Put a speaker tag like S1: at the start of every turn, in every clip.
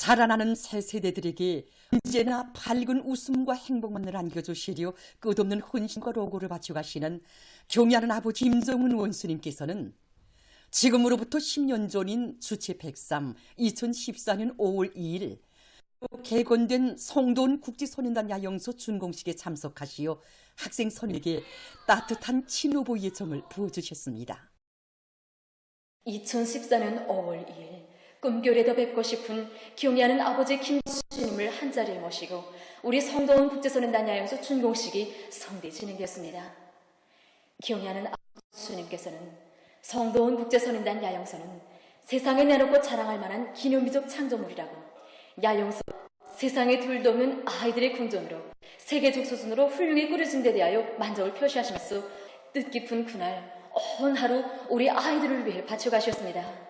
S1: 자라나는 새 세대들에게 언제나 밝은 웃음과 행복만을 안겨주시려 끝없는 헌신과 로고를 바쳐가시는 경애하는 아버지 김정은 원수님께서는 지금으로부터 10년 전인 주체 103 2014년 5월 2일 개건된 성돈 국제소년단 야영소 준공식에 참석하시어 학생 선에게 따뜻한 친오보이의 정을 부어주셨습니다.
S2: 2014년 5월 2일 꿈결에도 뵙고 싶은 경애하는 아버지 김주님을 한자리에 모시고 우리 성도원 국제소년단 야영소 준공식이 성대히 진행되었습니다. 경애하는 아버지 주님께서는 성도원 국제소년단 야영소는 세상에 내놓고 자랑할 만한 기념비적 창조물이라고 야영소 세상에 둘도 없는 아이들의 궁전으로 세계적 수준으로 훌륭히 꾸려진 데 대하여 만족을 표시하시면서 뜻깊은 그날 온 하루 우리 아이들을 위해 바쳐가셨습니다.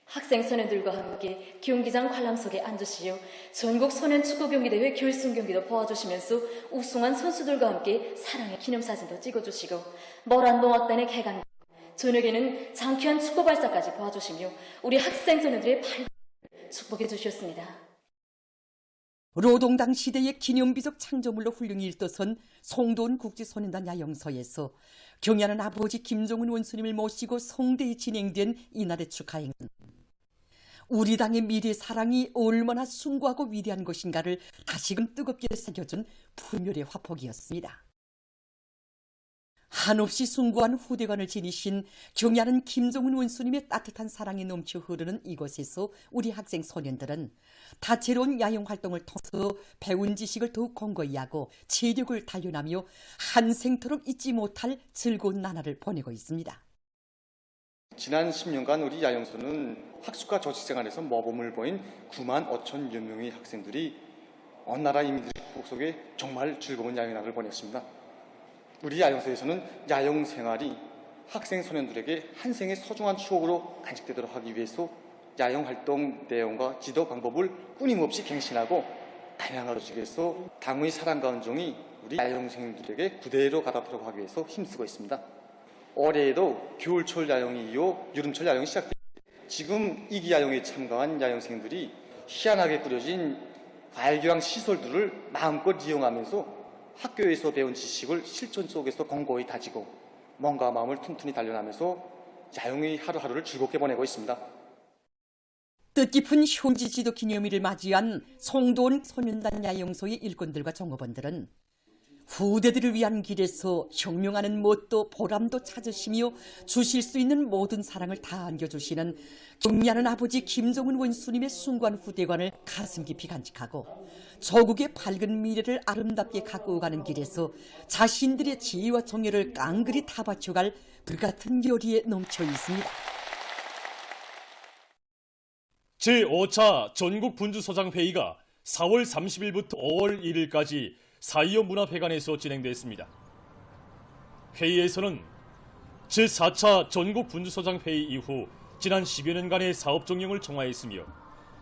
S2: 학생 소년들과 함께 경기장 관람석에 앉으시려 전국 소년 축구경기대회 결승 경기도 보아주시면서 우승한 선수들과 함께 사랑의 기념사진도 찍어주시고 모란봉악단의 개강 저녁에는 장쾌한 축구 발사까지 보아주시며 우리 학생 소년들의 발전을 축복해 주셨습니다.
S1: 노동당 시대의 기념비적 창조물로 훌륭히 일떠선 성돈 국제소년단 야영소에서 경애하는 아버지 김정은 원수님을 모시고 성대히 진행된 이날의 축하행은 우리 당의 미래 사랑이 얼마나 숭고하고 위대한 것인가를 다시금 뜨겁게 새겨준 불멸의 화폭이었습니다. 한없이 숭고한 후대관을 지니신 경애하는 김정은 원수님의 따뜻한 사랑이 넘쳐 흐르는 이곳에서 우리 학생 소년들은 다채로운 야영 활동을 통해서 배운 지식을 더욱 공고히 하고 체력을 단련하며 한생토록 잊지 못할 즐거운 나날을 보내고 있습니다.
S3: 지난 10년간 우리 야영소는 학습과 조직생활에서 모범을 보인 9만 5천여 명의 학생들이 온 나라 이민들의 축복 속에 정말 즐거운 야영날을 보냈습니다. 우리 야영소에서는 야영 생활이 학생 소년들에게 한 생의 소중한 추억으로 간직되도록 하기 위해서 야영 활동 내용과 지도 방법을 끊임없이 갱신하고 다양한 조직에서 당의 사랑과 은정이 우리 야영생들에게 그대로 가닿도록 하기 위해서 힘쓰고 있습니다. 올해에도 겨울철 야영이 이어 여름철 야영이 시작됩니다. 지금 이기 야영에 참가한 야영생들이 희한하게 꾸려진 발교양 시설들을 마음껏 이용하면서 학교에서 배운 지식을 실천 속에서 공고히 다지고 몸과 마음을 튼튼히 단련하면서 야영의 하루하루를 즐겁게 보내고 있습니다.
S1: 뜻깊은 현지지도 기념일을 맞이한 성돈 소년단 야영소의 일꾼들과 종업원들은 후대들을 위한 길에서 혁명하는 멋도 보람도 찾으시며 주실 수 있는 모든 사랑을 다 안겨주시는 경애하는 아버지 김정은 원수님의 숭고한 후대관을 가슴 깊이 간직하고 조국의 밝은 미래를 아름답게 가꾸어가는 길에서 자신들의 지혜와 정열을 깡그리 다 바쳐갈 불같은 열의에 넘쳐 있습니다.
S4: 제5차 전국 분주소장회의가 4월 30일부터 5월 1일까지 4.25 문화회관에서 진행됐습니다. 회의에서는 제4차 전국 분주소장회의 이후 지난 10여 년간의 사업 정령을 총화했으며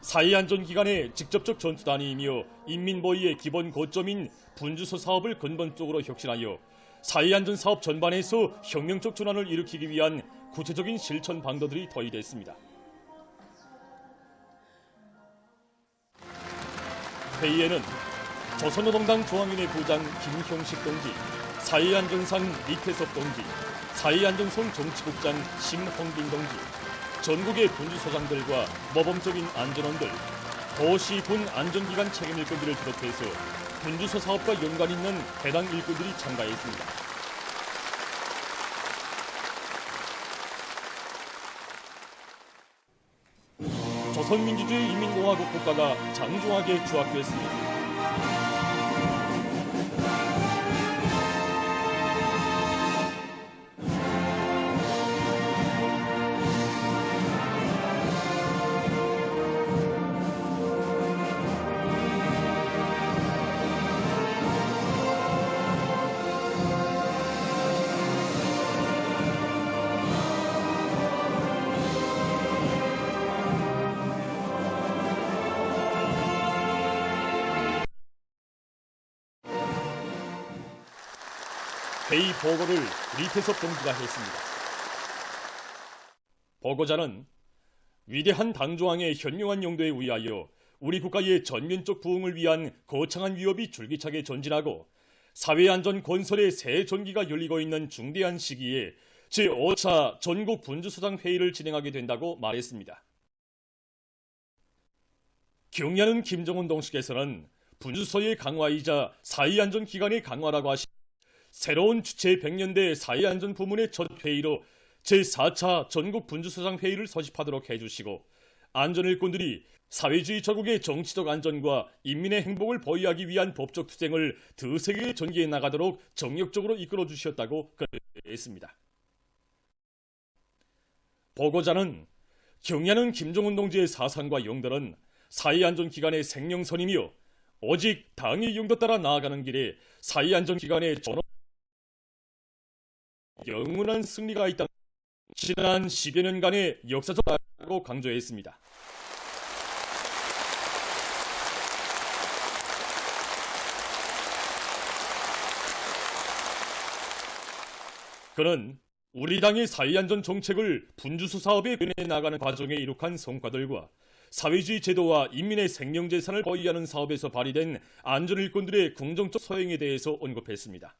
S4: 사회안전 기관의 직접적 전투단위이며 인민보위의 기본 거점인 분주소 사업을 근본적으로 혁신하여 사회안전 사업 전반에서 혁명적 전환을 일으키기 위한 구체적인 실천 방도들이 도입됐습니다. 회의에는 조선노동당 중앙위원회 부장 김형식 동지, 사회안전상 이태섭 동지, 사회안전성 정치국장 심홍빈 동지, 전국의 분주소장들과 모범적인 안전원들, 도시 군 안전기관 책임 일꾼들을 비롯해서 분주소 사업과 연관 있는 해당 일꾼들이 참가했습니다. 조선민주주의 인민공화국 국가가 장중하게 추악됐습니다. 회의 보고를 이태섭 동지가 했습니다. 보고자는 위대한 당조항의 현명한 용도에 의하여 우리 국가의 전면적 부흥을 위한 거창한 위협이 줄기차게 전진하고 사회안전 건설의 새 전기가 열리고 있는 중대한 시기에 제5차 전국 분주소장 회의를 진행하게 된다고 말했습니다. 경야는 김정은 동식에서는 분주소의 강화이자 사회안전기관의 강화라고 하시 새로운 주체 100년대 사회안전 부문의 첫 회의로 제4차 전국 분주소장 회의를 소집하도록 해주시고 안전일꾼들이 사회주의 조국의 정치적 안전과 인민의 행복을 보위하기 위한 법적 투쟁을 더 세게 전개해 나가도록 정력적으로 이끌어 주셨다고 그랬습니다. 보고자는 경야는 김정은 동지의 사상과 용도는 사회안전기관의 생명선이며 오직 당의 용도 따라 나아가는 길에 사회안전기관의 영원한 승리가 있다. 지난 10여 년간의 역사적으로 강조했습니다. 그는 우리 당의 사회안전 정책을 분주소 사업에 변해 나가는 과정에 이룩한 성과들과 사회주의 제도와 인민의 생명재산을 보위하는 사업에서 발휘된 안전일꾼들의 긍정적 소행에 대해서 언급했습니다.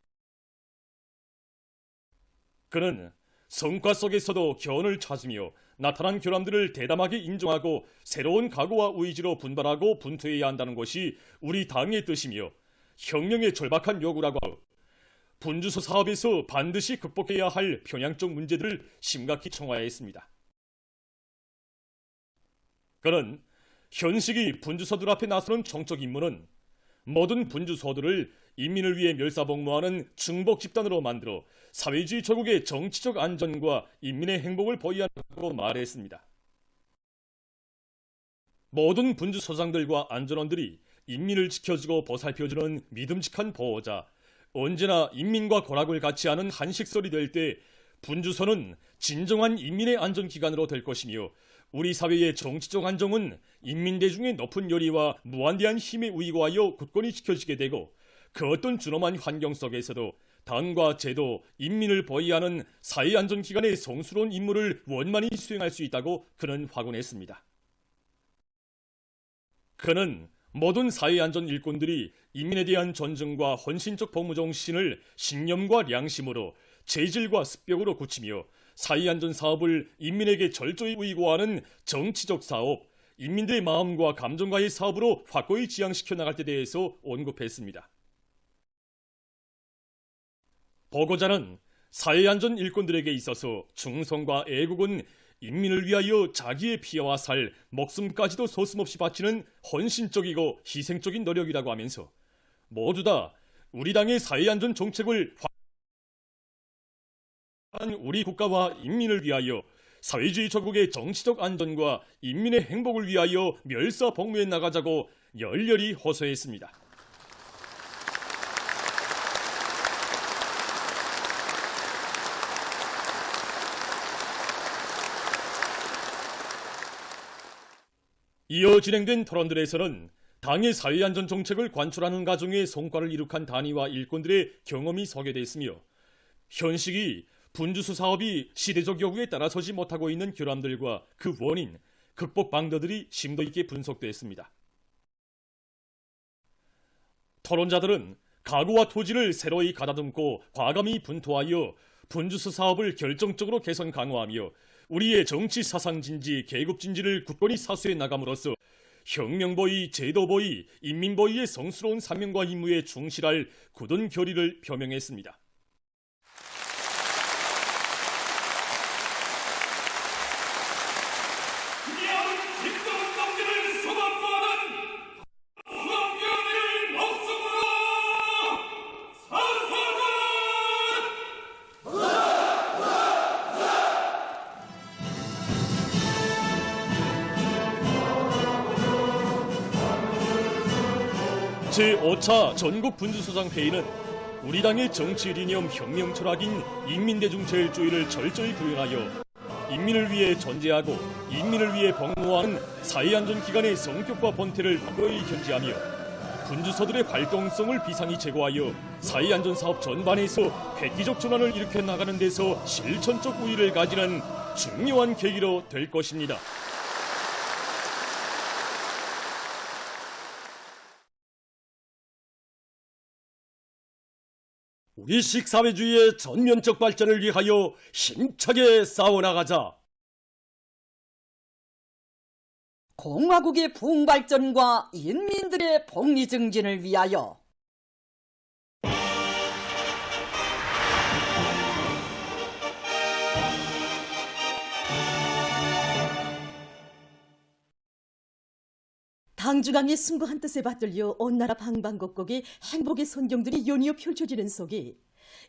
S4: 그는 성과 속에서도 교훈을 찾으며 나타난 결함들을 대담하게 인정하고 새로운 각오와 의지로 분발하고 분투해야 한다는 것이 우리 당의 뜻이며 혁명의 절박한 요구라고 하고 분주소 사업에서 반드시 극복해야 할 편향적 문제들을 심각히 청하했습니다. 그는 현 시기 분주소들 앞에 나서는 정적 임무는 모든 분주소들을 인민을 위해 멸사복무하는 충복 집단으로 만들어 사회주의 조국의 정치적 안전과 인민의 행복을 보위하라고 말했습니다. 모든 분주소장들과 안전원들이 인민을 지켜주고 보살펴주는 믿음직한 보호자, 언제나 인민과 고락을 같이 하는 한식설이 될 때 분주소는 진정한 인민의 안전기관으로 될 것이며 우리 사회의 정치적 안정은 인민대중의 높은 열의와 무한대한 힘에 의거하여 굳건히 지켜지게 되고 그 어떤 준엄한 환경 속에서도 당과 제도, 인민을 보위하는 사회안전기관의 성스러운 임무를 원만히 수행할 수 있다고 그는 확언했습니다. 그는 모든 사회안전 일꾼들이 인민에 대한 존중과 헌신적 복무정신을 신념과 양심으로 재질과 습벽으로 굳히며 사회안전 사업을 인민에게 철저히 의고하는 정치적 사업, 인민들의 마음과 감정과의 사업으로 확고히 지향시켜 나갈 때 대해서 언급했습니다. 보고자는 사회안전 일꾼들에게 있어서 충성과 애국은 인민을 위하여 자기의 피와 살, 목숨까지도 서슴없이 바치는 헌신적이고 희생적인 노력이라고 하면서 모두 다 우리 당의 사회안전 정책을 우리 국가와 인민을 위하여 사회주의 조국의 정치적 안전과 인민의 행복을 위하여 멸사복무해 나가자고 열렬히 호소했습니다. 이어 진행된 토론들에서는 당의 사회안전 정책을 관철하는 과정에 성과를 이룩한 단위와 일꾼들의 경험이 소개됐으며 현 시기 분주소 사업이 시대적 요구에 따라서지 못하고 있는 결함들과 그 원인, 극복 방도들이 심도 있게 분석됐습니다. 토론자들은 가구와 토지를 새로이 가다듬고 과감히 분투하여 분주소 사업을 결정적으로 개선 강화하며 우리의 정치 사상 진지, 계급 진지를 굳건히 사수해 나감으로써 혁명보위, 제도보위, 인민보위의 성스러운 사명과 임무에 충실할 굳은 결의를 표명했습니다. 제5차 전국 분주소장 회의는 우리 당의 정치 이념 혁명 철학인 인민대중 제일주의를 철저히 구현하여 인민을 위해 존재하고 인민을 위해 복무하는 사회안전기관의 성격과 본태를 확고히 견지하며 분주소들의 활동성을 비상히 제고하여 사회안전사업 전반에서 획기적 전환을 일으켜 나가는 데서 실천적 우위를 가지는 중요한 계기로 될 것입니다.
S5: 우리식 사회주의의 전면적 발전을 위하여 힘차게 싸워나가자.
S1: 공화국의 부흥발전과 인민들의 복리 증진을 위하여 당중앙의 숭고한 뜻에 받들려 온 나라 방방곡곡에 행복의 선경들이 연이어 펼쳐지는 속에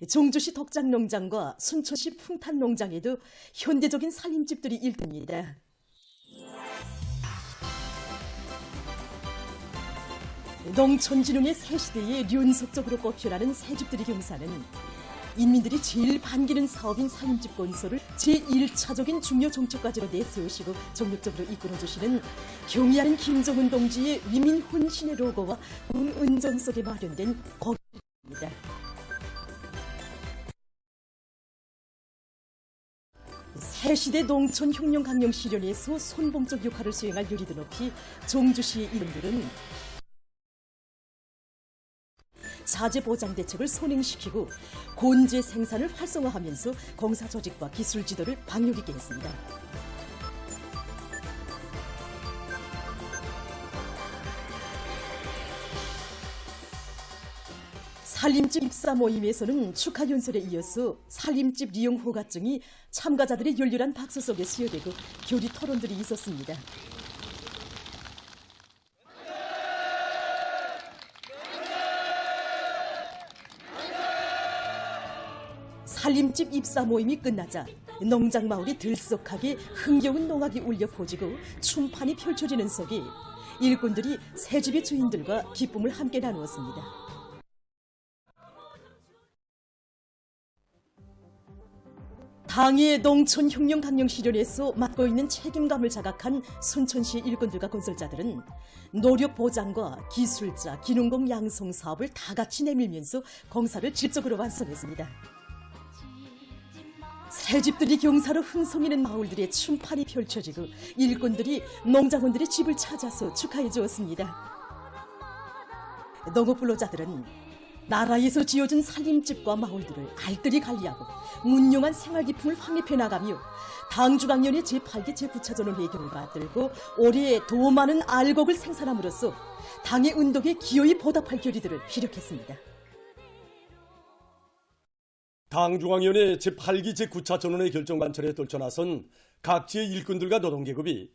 S1: 종주시 덕장농장과 순천시 풍탄농장에도 현대적인 살림집들이 일듭니다. 농촌진흥의 새시대에 연속적으로 꼽혀나는 새집들의 경사는 인민들이 제일 반기는 사업인 살림집 건설을 제1차적인 중요 정책과제로 내세우시고 전력적으로 이끌어주시는 경의하는 김정은 동지의 위민 혼신의 로고와 은정 속에 마련된 거기입니다. 새시대 농촌 혁명 강령 실현에서 선봉적 역할을 수행할 요리도 높이 종주시의 이름들은 자재 보장 대책을 선행시키고 곤제 생산을 활성화하면서 공사 조직과 기술 지도를 방역 있게 했습니다. 살림집 입사 모임에서는 축하 연설에 이어서 살림집 리용 호가증이 참가자들의 열렬한 박수 속에 수여되고 교리 토론들이 있었습니다. 살림집 입사 모임이 끝나자 농장 마을이 들썩하게 흥겨운 농악이 울려 퍼지고 춤판이 펼쳐지는 속에 일꾼들이 새집의 주인들과 기쁨을 함께 나누었습니다. 당의 농촌 혁명 강령 실현에서 맡고 있는 책임감을 자각한 순천시 일꾼들과 건설자들은 노력 보장과 기술자, 기능공 양성 사업을 다 같이 내밀면서 공사를 질적으로 완성했습니다. 새집들이 경사로 흥성이는 마을들의 춤판이 펼쳐지고 일꾼들이 농장원들의 집을 찾아서 축하해 주었습니다. 농업근로자들은 나라에서 지어준 살림집과 마을들을 알뜰히 관리하고 문용한 생활기품을 확립해 나가며 당중앙년의 제8기 제9차전을 회견을 받들고 올해 더 많은 알곡을 생산함으로써 당의 운동에 기여히 보답할 결의들을 피력했습니다.
S5: 당중앙위원회 제8기 제9차 전원의 결정관철에 떨쳐나선 각지의 일꾼들과 노동계급이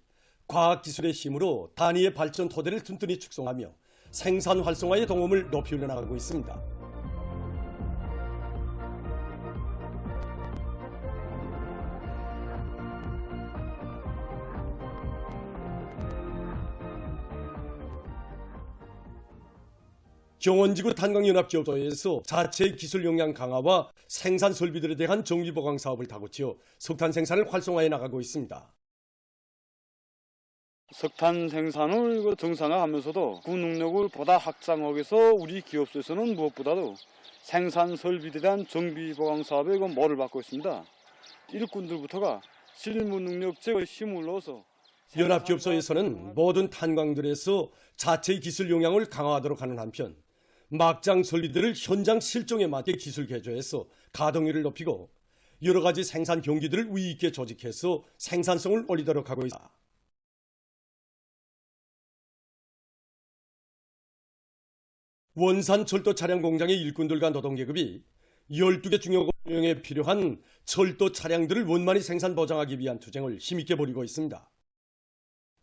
S5: 과학기술의 힘으로 단위의 발전 토대를 튼튼히 축성하며 생산 활성화의 동험을 높이 올려나가고 있습니다. 경원지구 탄광연합기업소에서 자체 기술 역량 강화와 생산 설비들에 대한 정비 보강 사업을 다고치어 석탄 생산을 활성화해 나가고 있습니다.
S6: 석탄 생산을 정상화하면서도 그 능력을 보다 확장하기 위해서 우리 기업소에서는 무엇보다도 생산 설비에 대한 정비 보강 사업에 모를 받고 있습니다. 일꾼들부터가 실무 능력 제어에 힘을 넣어서
S5: 연합기업소에서는 모든 탄광들에서 자체 기술 역량을 강화하도록 하는 한편 막장 설비들을 현장 실정에 맞게 기술 개조해서 가동률을 높이고 여러 가지 생산 경기들을 우위 있게 조직해서 생산성을 올리도록 하고 있습니다. 원산 철도 차량 공장의 일꾼들과 노동계급이 12개 중요공정에 필요한 철도 차량들을 원만히 생산 보장하기 위한 투쟁을 힘있게 벌이고 있습니다.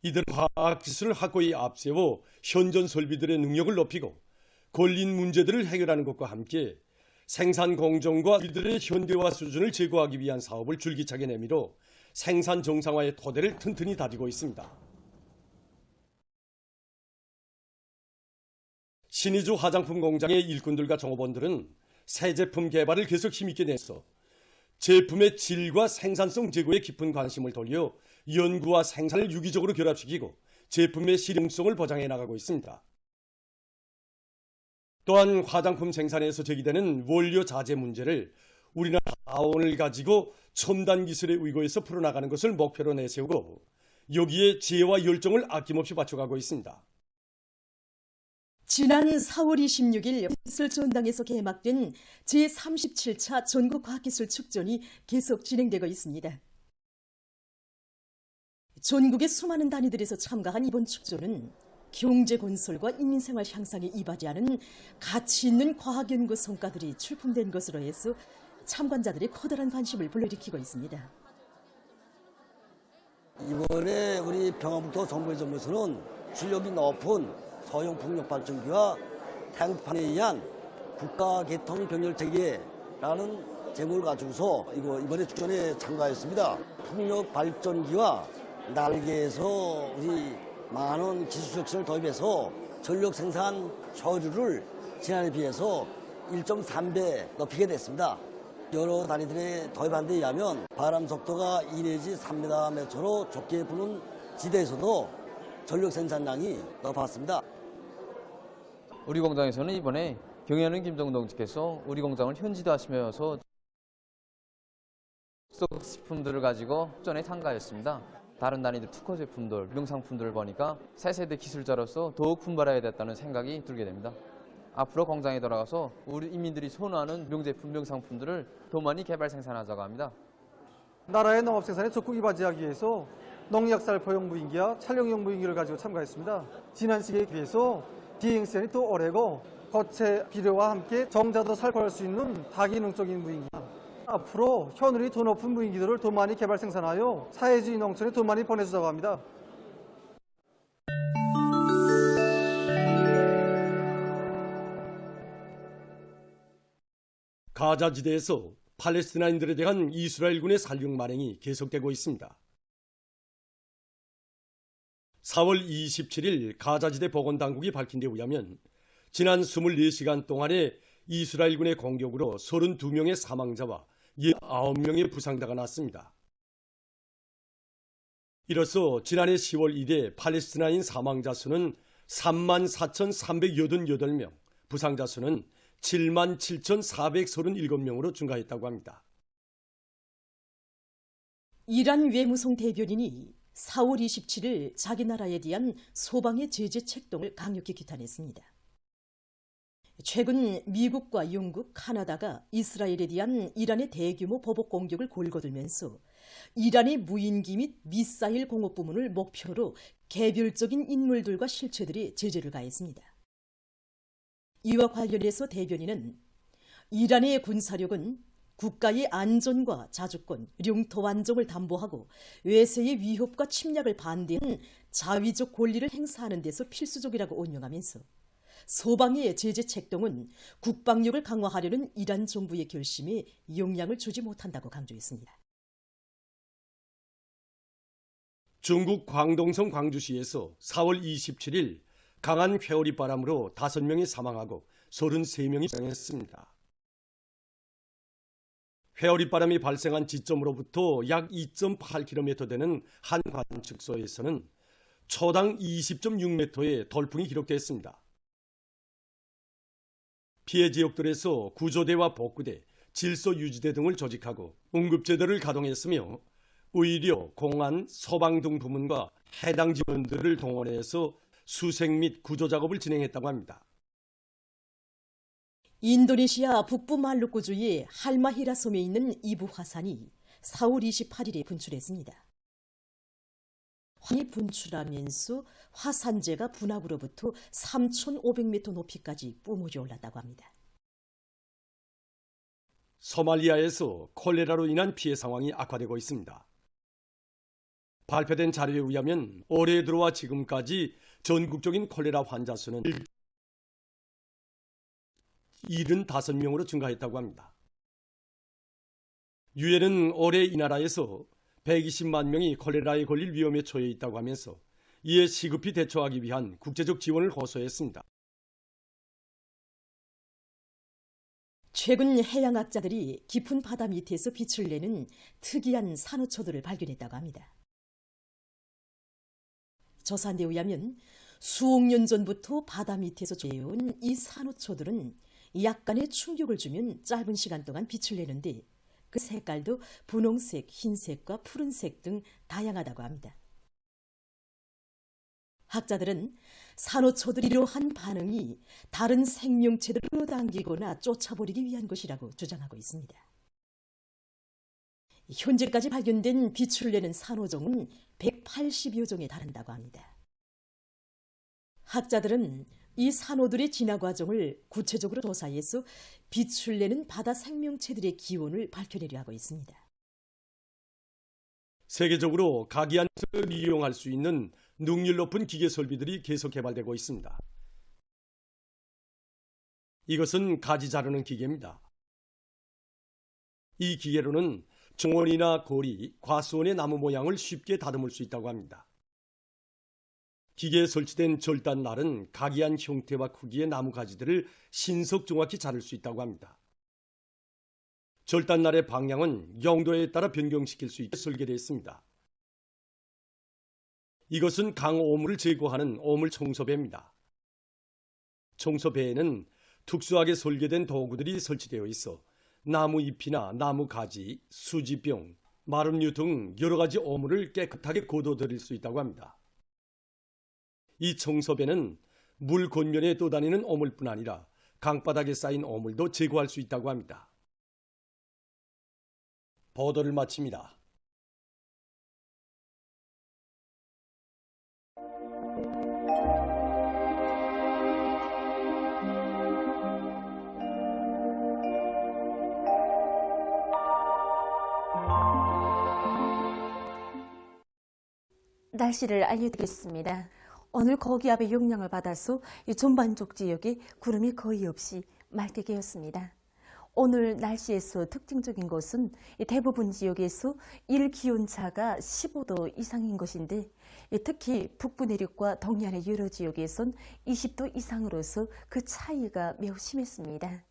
S5: 이들은 과학기술을 확고히 앞세워 현존 설비들의 능력을 높이고 걸린 문제들을 해결하는 것과 함께 생산 공정과 이들의 현대화 수준을 제고하기 위한 사업을 줄기차게 내밀어 생산 정상화의 토대를 튼튼히 다지고 있습니다. 신의주 화장품 공장의 일꾼들과 종업원들은 새 제품 개발을 계속 힘있게 내서 제품의 질과 생산성 제고에 깊은 관심을 돌려 연구와 생산을 유기적으로 결합시키고 제품의 실용성을 보장해 나가고 있습니다. 또한 화장품 생산에서 제기되는 원료 자재 문제를 우리나라 자원을 가지고 첨단 기술의 의거에서 풀어나가는 것을 목표로 내세우고 여기에 지혜와 열정을 아낌없이 바쳐가고 있습니다.
S1: 지난 4월 26일 기술전당에서 개막된 제37차 전국과학기술축전이 계속 진행되고 있습니다. 전국의 수많은 단위들에서 참가한 이번 축전은 경제 건설과 인민생활 향상에 이바지하는 가치 있는 과학연구 성과들이 출품된 것으로 해서 참관자들의 커다란 관심을 불러일으키고 있습니다.
S7: 이번에 우리 평안북도 정부에서는 출력이 높은 소형 풍력발전기와 태양판에 의한 국가계통 병렬체계라는 제목을 가지고서 이번에 축전에 참가했습니다. 풍력발전기와 날개에서 우리 많은 기술혁신을 도입해서 전력 생산 효율을 지난해에 비해서 1.3배 높이게 됐습니다. 여러 단위들의 도입한 데 의하면 바람 속도가 2 내지 3m/m로 좁게 부는 지대에서도 전력 생산량이 높았습니다.
S8: 우리 공장에서는 이번에 경연은 김정동지께서 우리 공장을 현지화하시면서 식품들을 가지고 축전에 참가했습니다. 다른 단위들 특허 제품들, 명상품들을 보니까 새세대 기술자로서 더욱 분발해야 됐다는 생각이 들게 됩니다. 앞으로 공장에 들어가서 우리 인민들이 선호하는 명제품, 명상품들을 더 많이 개발 생산하자고 합니다.
S9: 나라의 농업 생산에 적극 이바지하기 위해서 농약살포용 무인기와 촬영용 무인기를 가지고 참가했습니다. 지난 시기에 비해서 비행시간이 더 오래고 거체 비료와 함께 정자도 살포할 수 있는 다기능적인 무인기. 앞으로 효율이 더 높은 무인기들을 더 많이 개발 생산하여 사회주의 농촌에 더 많이 보내주자고 합니다.
S5: 가자지대에서 팔레스타인들에 대한 이스라엘군의 살육 만행이 계속되고 있습니다. 4월 27일 가자지대 보건당국이 밝힌 데 의하면 지난 24시간 동안에 이스라엘군의 공격으로 32명의 사망자와 19명의 부상자가 났습니다. 이로써 지난해 10월 1일 팔레스타인 사망자 수는 34,388명, 부상자 수는 77,437명으로 증가했다고 합니다.
S1: 이란 외무성 대변인이 4월 27일 자기 나라에 대한 소방의 제재 책동을 강력히 규탄했습니다. 최근 미국과 영국, 카나다가 이스라엘에 대한 이란의 대규모 보복 공격을 골거들면서 이란의 무인기 및 미사일 공업 부문을 목표로 개별적인 인물들과 실체들이 제재를 가했습니다. 이와 관련해서 대변인은 이란의 군사력은 국가의 안전과 자주권, 영토 완전을 담보하고 외세의 위협과 침략을 반대하는 자위적 권리를 행사하는 데서 필수적이라고 온용하면서 소방의 제재 책동은 국방력을 강화하려는 이란 정부의 결심에 영향을 주지 못한다고 강조했습니다.
S5: 중국 광동성 광주시에서 4월 27일 강한 회오리 바람으로 5명이 사망하고 33명이 부상했습니다. 회오리 바람이 발생한 지점으로부터 약 2.8km 되는 한 관측소에서는 초당 20.6m의 돌풍이 기록됐습니다. 피해 지역들에서 구조대와 복구대, 질서유지대 등을 조직하고 응급제도를 가동했으며 의료, 공안, 소방 등 부문과 해당 지원들을 동원해서 수색 및 구조작업을 진행했다고 합니다.
S1: 인도네시아 북부 말루쿠주의 할마히라 섬에 있는 이부 화산이 4월 28일에 분출했습니다. 화산이 분출하면서 화산재가 분화구로부터 3,500m 높이까지 뿜어져 올랐다고 합니다.
S5: 소말리아에서 콜레라로 인한 피해 상황이 악화되고 있습니다. 발표된 자료에 의하면 올해 들어와 지금까지 전국적인 콜레라 환자 수는 75명으로 증가했다고 합니다. 유엔은 올해 이 나라에서 120만 명이 콜레라에 걸릴 위험에 처해 있다고 하면서 이에 시급히 대처하기 위한 국제적 지원을 호소했습니다.
S1: 최근 해양학자들이 깊은 바다 밑에서 빛을 내는 특이한 산호초들을 발견했다고 합니다. 조사한 데 의하면 수억 년 전부터 바다 밑에서 조해온 이 산호초들은 약간의 충격을 주면 짧은 시간 동안 빛을 내는데 그 색깔도 분홍색, 흰색과 푸른색 등 다양하다고 합니다. 학자들은 산호초들이 이러한 반응이 다른 생명체들을 당기거나 쫓아버리기 위한 것이라고 주장하고 있습니다. 현재까지 발견된 빛을 내는 산호종은 180여 종에 달한다고 합니다. 학자들은 이 산호들의 진화 과정을 구체적으로 조사해서 빛을 내는 바다 생명체들의 기원을 밝혀내려 하고 있습니다.
S5: 세계적으로 가기안을 이용할 수 있는 능률 높은 기계 설비들이 계속 개발되고 있습니다. 이것은 가지 자르는 기계입니다. 이 기계로는 정원이나 고리, 과수원의 나무 모양을 쉽게 다듬을 수 있다고 합니다. 기계에 설치된 절단날은 각이한 형태와 크기의 나무 가지들을 신속 정확히 자를 수 있다고 합니다. 절단날의 방향은 용도에 따라 변경시킬 수 있게 설계되어 있습니다. 이것은 강오물을 제거하는 오물 청소배입니다. 청소배에는 특수하게 설계된 도구들이 설치되어 있어 나무 잎이나 나무 가지, 수지병, 마름류 등 여러 가지 오물을 깨끗하게 걷어들일 수 있다고 합니다. 이 청소배는 물 곤면에 떠다니는 오물뿐 아니라 강바닥에 쌓인 오물도 제거할 수 있다고 합니다. 보도를 마칩니다.
S10: 날씨를 알려드리겠습니다. 오늘 고기압의 영향을 받아서 이 전반적 지역에 구름이 거의 없이 맑게 개었습니다. 오늘 날씨에서 특징적인 것은 대부분 지역에서 일기온차가 15도 이상인 것인데 특히 북부 내륙과 동해안의 여러 지역에선 20도 이상으로서 그 차이가 매우 심했습니다.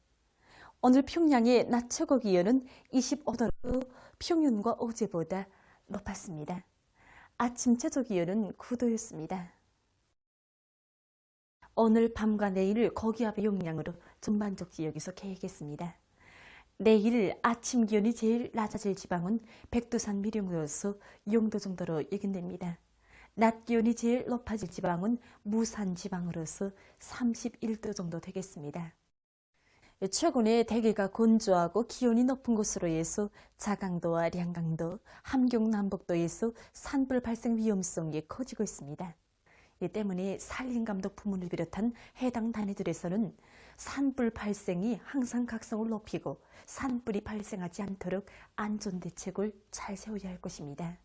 S10: 오늘 평양의 낮 최고 기온은 25도로 평년과 어제보다 높았습니다. 아침 최저 기온은 9도였습니다. 오늘 밤과 내일 고기압의 영향으로 전반적 지역에서 개겠습니다. 내일 아침 기온이 제일 낮아질 지방은 백두산 미령으로서 0도 정도로 예견됩니다. 낮 기온이 제일 높아질 지방은 무산 지방으로서 31도 정도 되겠습니다. 최근에 대기가 건조하고 기온이 높은 곳으로 해서 자강도와 량강도, 함경 남북도에서 산불 발생 위험성이 커지고 있습니다. 이 때문에 산림감독 부문을 비롯한 해당 단위들에서는 산불 발생이 항상 각성을 높이고 산불이 발생하지 않도록 안전대책을 잘 세워야 할 것입니다.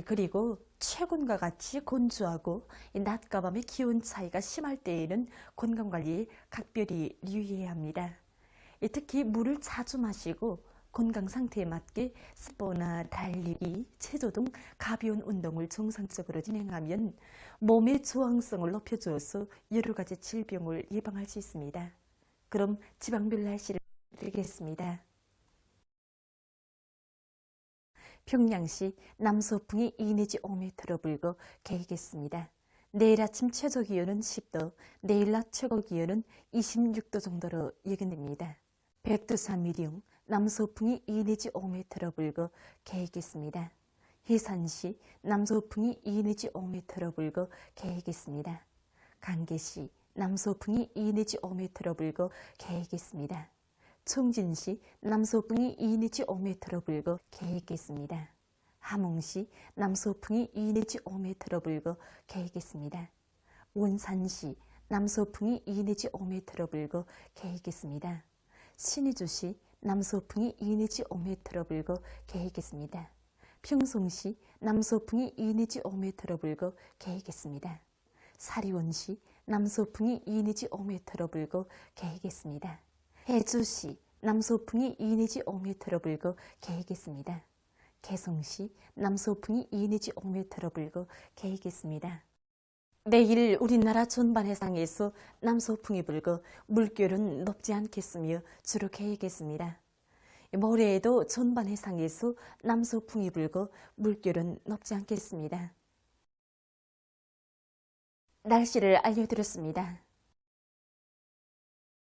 S10: 그리고 최근과 같이 건조하고 낮과 밤의 기온 차이가 심할 때에는 건강관리에 각별히 유의해야 합니다. 특히 물을 자주 마시고 건강 상태에 맞게 스포나 달리기, 체조 등 가벼운 운동을 정상적으로 진행하면 몸의 저항성을 높여줘서 여러 가지 질병을 예방할 수 있습니다. 그럼 지방별 날씨를 드리겠습니다. 평양시 남서풍이 2 내지 5m로 불고 개겠습니다. 내일 아침 최저 기온은 10도, 내일 낮 최고 기온은 26도 정도로 예견됩니다. 백두산 미령, 남서풍이 2 내지 5m로 불고 개겠습니다. 해산시 남서풍이 2 내지 5m로 불고 개겠습니다. 강계시 남서풍이 2 내지 5m로 불고 개겠습니다. 청진시 남서풍이 2 내지 5m로 불고 개겠습니다. 함흥시 남서풍이 2 내지 5m로 불고 개겠습니다. 원산시 남서풍이 2 내지 5m로 불고 개겠습니다. 신의주시 남서풍이 2 내지 5m로 불고 개겠습니다. 평송시 남서풍이 2 내지 5m로 불고 개겠습니다. 사리원시 남서풍이 2 내지 5m로 불고 개겠습니다. 해주시 남서풍이 2 내지 5m로 불고 개겠습니다. 개성시 남서풍이 2 내지 5m로 불고 개겠습니다. 내일 우리나라 전반 해상에서 남서풍이 불고 물결은 높지 않겠으며 주로 개겠습니다. 모레에도 전반 해상에서 남서풍이 불고 물결은 높지 않겠습니다. 날씨를 알려드렸습니다.